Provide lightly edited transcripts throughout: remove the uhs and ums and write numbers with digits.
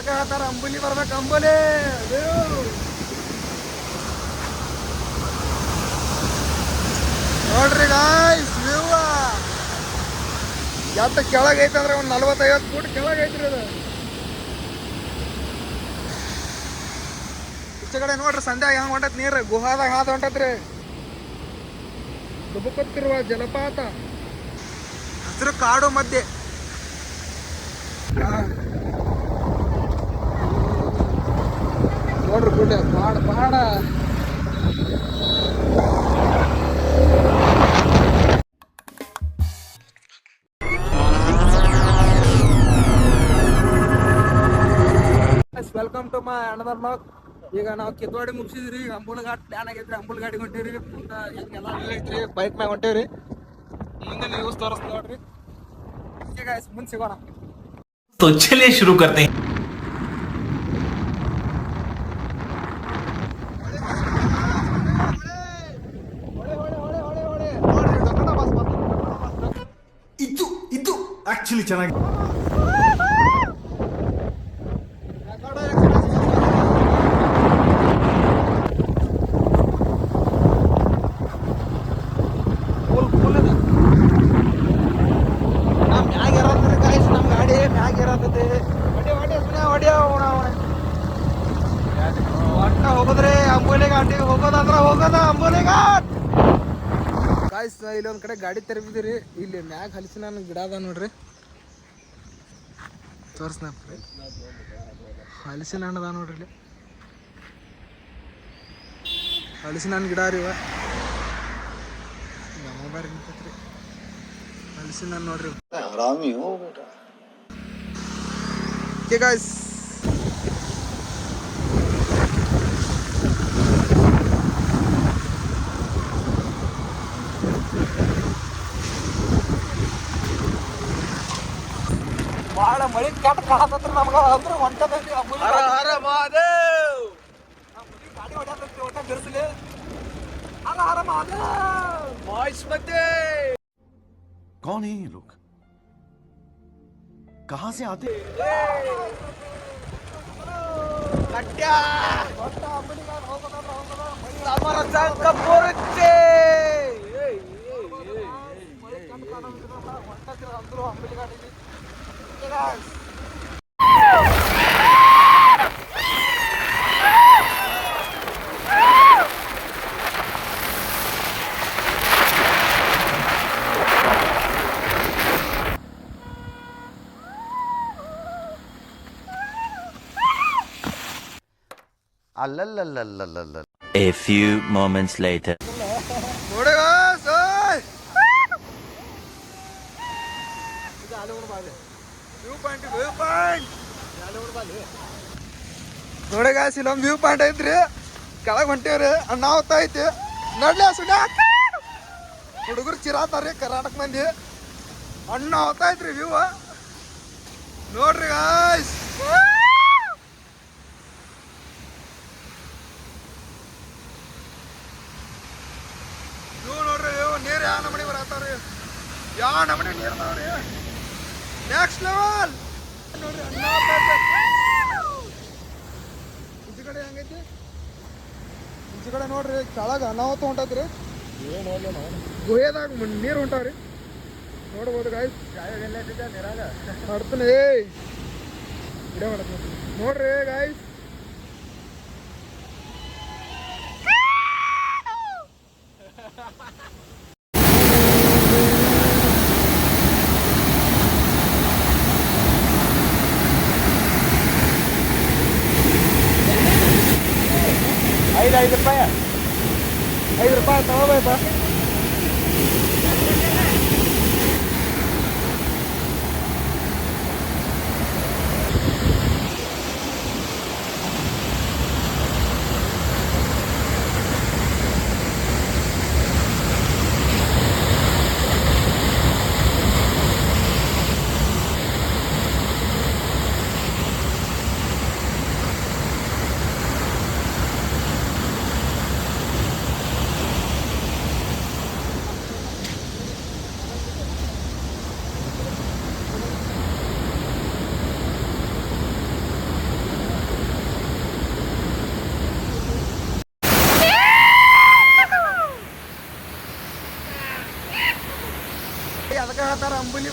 ಅದಕ್ಕೆ ಹೇಳ್ತಾರ ಅಂಬುಲಿ ಬರ್ಬೇಕು ಅಂಬುಲಿ. ನೋಡ್ರಿ ಗಾಯ್ಸ್ ವ್ಯೂ ಎತ್ತ ಕೆಳಗೈತೆ ಅಂದ್ರೆ ಒಂದು 40-50 ಫೂಟ್ ಕೆಳಗೈತ್ರಿ ಅದು. ಈಚೆ ಕಡೆ ನೋಡ್ರಿ ಸಂಧ್ಯಾಗ ಹೆಂಗ್ ಹೊಂಟತ್ ನೀರು ಗುಹಾದಾಗ ಹಾದು ಹೊಂಟತ್ರಿ. ದುಬುಕುತ್ತಿರುವ ಜಲಪಾತ ಹಸಿರು ಕಾಡು ಮಧ್ಯೆ. ನೋಡ್ರಿ ಗುಡ್ಡ ಪಾಡ ಪಾಡ. Welcome to my another blog. ಈಗ ನಾವು ಕಿತ್ವಾಡಿ ಮುಗಿಸಿದ್ರಿ. ಈಗ ಅಂಬುಲ್ ಘಾಟ್ ಪ್ಲಾನ್ ಆಗೈತ್ರಿ. ಅಂಬುಲ್ ಘಾಟಿ ಹೊಂಟೇವ್ರಿ. ಹಿಂಗೆಲ್ಲ ಐತ್ರಿ ಬೈಕ್ ಮ್ಯಾಗ ಹೊಂಟೇವ್ರಿ. ಮುಂದೆ ನ್ಯೂಸ್ ತೋರಿಸ್ ನೋಡ್ರಿ. ಈಗ ಮುಂದೆ ಸಿಗೋಣ. तो चलिए शुरू करते हैं. ಇದು ಆಕ್ಚುಲಿ ಚೆನ್ನಾಗಿ ಹೋಗೋದ್ರಿ ಅಂಬೋಲಿ ಘಾಟಿಗೆ ಹೋಗೋದಂದ್ರ ಹೋಗೋದ ಅಂಬೋಲಿ ಘಾಟ್. ಗಾಯ್ಸ್ ಇಲ್ಲಿ ಒಂದ್ ಕಡೆ ಗಾಡಿ ತೆರಬಿದಿರಿ. ಇಲ್ಲಿ ಮ್ಯಾಗ ಹಲಸಿನ ಹಣ್ಣು ಗಿಡ ಅದ ನೋಡ್ರಿ. ತೋರ್ಸ್ನ ಹಲಸಿನ ಹಣ್ಣು ಅದ ನೋಡ್ರಿ. ಇಲ್ಲಿ ಹಲಸಿನ ಹಣ್ಣು ಗಿಡ ರೀ ಇವ. ಹಲಸಿನ ಹಣ್ಣು ನೋಡ್ರಿ. ಓಕೆ ಗಾಯ್ಸ್ ಬಹಳ ಮಳಿ ಕೆಟ್ಟ ಕಾಣತತ್ರಿ ನಮ್ಗ. ಅಂದ್ರೆ ಹೊಂಟದೈತಿ ಗಾಡಿ ಹೊಡ್ಯಾತೈತಿ ಒಟ್ಟ ಬಿರ್ಸಲಿ. ಹರ ಹರ ಮಹಾದೇವ್ ಬಾಯ್ಸ್ ಮತ್ತೆ. कौन है ये लोग, कहां से आते हैं? ಕಟ್ಯಾ ಒಟ್ಟ ಅಂಬಲಿ ಘಾಟ್ ಹೋಗೋದಂದ್ರ ಹೋಗೋದ. ಸಮರ ಸಂಕ ಪೂರ್ತಿ ಮಳಿ ಕೆಟ್ಟ ಕಾಣತೈತಿ. ಹೊಂಟತಿರ ಅಂದ್ರು ಅಂಬಲಿ ಘಾಟಿಗೆ. A few moments later. ನೋಡಿ ಗಾಯ್ಸ್ ಇಲ್ಲೊಂದು ವ್ಯೂ ಪಾಯಿಂಟ್ ಐತ್ರಿ. ಕೆಳಗೆ ಹೊಂಟೇವ್ರಿ. ಅಣ್ಣ ಹೋಗ್ತಾ ಐತಿ ನೋಡ್ಲಿ. ಸುಣ್ಯ ಹುಡುಗರು ಚಿರಾತಾರ್ರಿ ಕರ್ನಾಟಕ ಮಂದಿ. ಅಣ್ಣ ಹೋಗ್ತಾ ಐತ್ರಿ ವ್ಯೂ ನೋಡ್ರಿ ಗಾಯ್ಸ್. ವ್ಯೂ ನೋಡ್ರಿ. ನೀರು ಯಾವ ನಮನಿ ಬರತ್ತಾವ್ರಿ. ಯಾವ ನಮನಿ ನೀರು ನೋಡ್ರಿ. ನೆಕ್ಸ್ಟ್ ಲೆವೆಲ್ ನೋಡ್ರಿ. ಅಣ್ಣ ಈಚೆ ಕಡೆ ಹೆಂಗೈತಿ. ಈಚೆ ಕಡೆ ನೋಡ್ರಿ ಕೆಳಗ ಅನಾಹುತ ಹೊಂಟೈತ್ರಿ. ಗುಹೆದಾಗ ನೀರು ಹೊಂಟಾವ್ರಿ. ನೋಡ್ಬೋದು ಗಾಯ್ಸ್. ಮಾಡ್ತಾನೆ ವಿಡಿಯೋ ಮಾಡತ್ ನೋಡ್ರಿ ಗಾಯ್ಸ್. ₹5 ತಗೋಬೇಕ.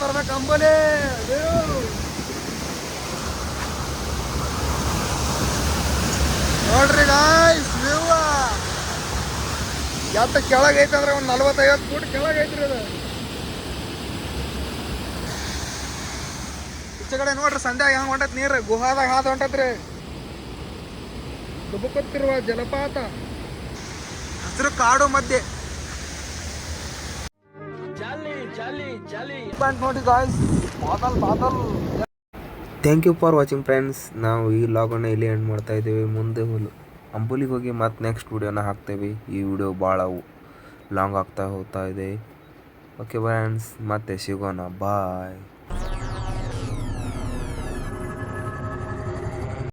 ಬರ್ಬೇಕು ಅಂಬೋಲೆ ನೋಡ್ರಿ ಗಾಯ್ಸ್ ವ್ಯೂ ಎತ್ತ ಕೆಳಗೈತೆ ಅಂದ್ರೆ ಒಂದು 40-50 ಫೂಟ್ ಕೆಳಗೈತ್ರಿ ಅದು ಈಚೆ ಕಡೆ ನೋಡ್ರಿ ಸಂಧ್ಯಾಗ ಹೆಂಗ್ ಹೊಂಟತ್ ನೀರು ಗುಹಾದಾಗ ಹಾದು ಹೊಂಟತ್ರಿ ದುಬುಕುತ್ತಿರುವ ಜಲಪಾತ ಹಸಿರು ಕಾಡು ಮಧ್ಯೆ ನೋಡಿ ಗಾಯ್ಸ್ ಬಾದಲ್ thank you for watching friends. ನಾವು ಈ ಲಾಗನ್ನು ಇಲ್ಲಿ ಎಂಡ್ ಮಾಡ್ತಾ ಇದ್ದೀವಿ. ಮುಂದೆ ಅಂಬೋಲಿಗೆ ಹೋಗಿ ಮತ್ತೆ ನೆಕ್ಸ್ಟ್ ವಿಡಿಯೋನ ಹಾಕ್ತೇವೆ. ಈ ವಿಡಿಯೋ ಭಾಳ ಲಾಂಗ್ ಆಗ್ತಾ ಹೋಗ್ತಾ ಇದೆ. ಓಕೆ ಫ್ರೆಂಡ್ಸ್, ಮತ್ತೆ ಸಿಗೋಣ. ಬಾಯ್.